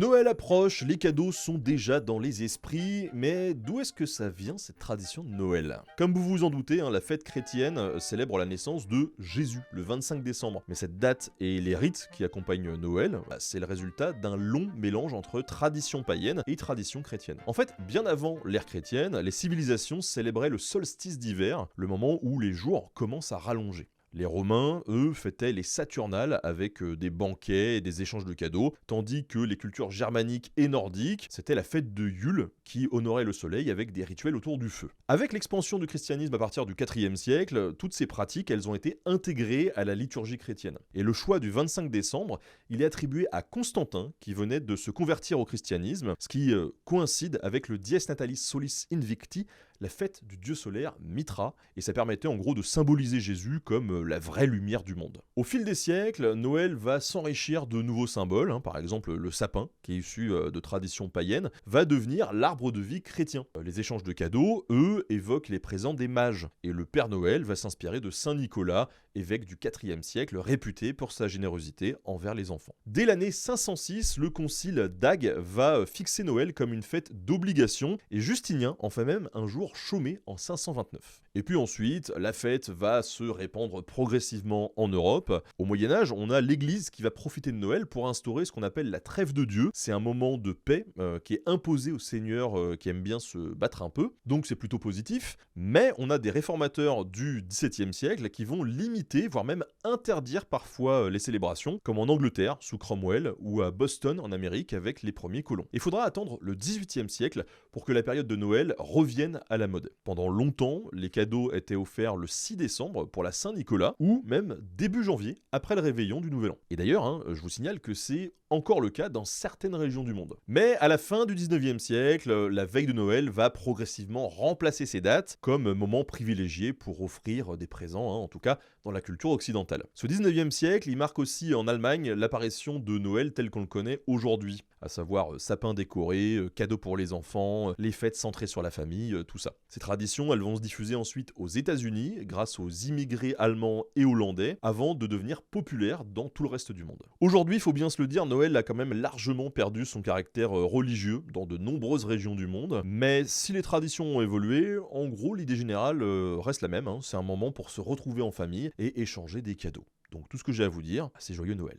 Noël approche, les cadeaux sont déjà dans les esprits, mais d'où est-ce que ça vient cette tradition de Noël? Comme vous vous en doutez, la fête chrétienne célèbre la naissance de Jésus, le 25 décembre. Mais cette date et les rites qui accompagnent Noël, c'est le résultat d'un long mélange entre tradition païenne et tradition chrétienne. En fait, bien avant l'ère chrétienne, les civilisations célébraient le solstice d'hiver, le moment où les jours commencent à rallonger. Les Romains, eux, fêtaient les Saturnales avec des banquets et des échanges de cadeaux, tandis que les cultures germaniques et nordiques, c'était la fête de Yule qui honorait le soleil avec des rituels autour du feu. Avec l'expansion du christianisme à partir du IVe siècle, toutes ces pratiques, elles ont été intégrées à la liturgie chrétienne. Et le choix du 25 décembre, il est attribué à Constantin, qui venait de se convertir au christianisme, ce qui coïncide avec le Dies Natalis Solis Invicti, la fête du dieu solaire Mitra, et ça permettait en gros de symboliser Jésus comme la vraie lumière du monde. Au fil des siècles, Noël va s'enrichir de nouveaux symboles, par exemple le sapin, qui est issu de traditions païennes, va devenir l'arbre de vie chrétien. Les échanges de cadeaux, eux, évoquent les présents des mages, et le Père Noël va s'inspirer de Saint Nicolas, évêque du IVe siècle, réputé pour sa générosité envers les enfants. Dès l'année 506, le concile d'Agde va fixer Noël comme une fête d'obligation, et Justinien en fait même un jour chômé en 529. Et puis ensuite, la fête va se répandre progressivement en Europe. Au Moyen-Âge, on a l'Église qui va profiter de Noël pour instaurer ce qu'on appelle la trêve de Dieu. C'est un moment de paix qui est imposé aux seigneurs qui aiment bien se battre un peu, donc c'est plutôt positif. Mais on a des réformateurs du XVIIe siècle qui vont limiter, voire même interdire parfois les célébrations, comme en Angleterre sous Cromwell ou à Boston en Amérique avec les premiers colons. Il faudra attendre le XVIIIe siècle pour que la période de Noël revienne à la mode. Pendant longtemps, les cadeaux étaient offerts le 6 décembre pour la Saint-Nicolas ou même début janvier après le réveillon du Nouvel An. Et d'ailleurs, je vous signale que c'est encore le cas dans certaines régions du monde. Mais à la fin du 19e siècle, la veille de Noël va progressivement remplacer ces dates comme moment privilégié pour offrir des présents, en tout cas dans la culture occidentale. Ce 19e siècle, il marque aussi en Allemagne l'apparition de Noël tel qu'on le connaît aujourd'hui, à savoir sapin décoré, cadeaux pour les enfants, les fêtes centrées sur la famille, tout ça. Ces traditions, elles vont se diffuser ensuite aux États-Unis grâce aux immigrés allemands et hollandais avant de devenir populaires dans tout le reste du monde. Aujourd'hui, il faut bien se le dire, Noël a quand même largement perdu son caractère religieux dans de nombreuses régions du monde, mais si les traditions ont évolué, en gros l'idée générale reste la même, c'est un moment pour se retrouver en famille et échanger des cadeaux. Donc tout ce que j'ai à vous dire, c'est joyeux Noël.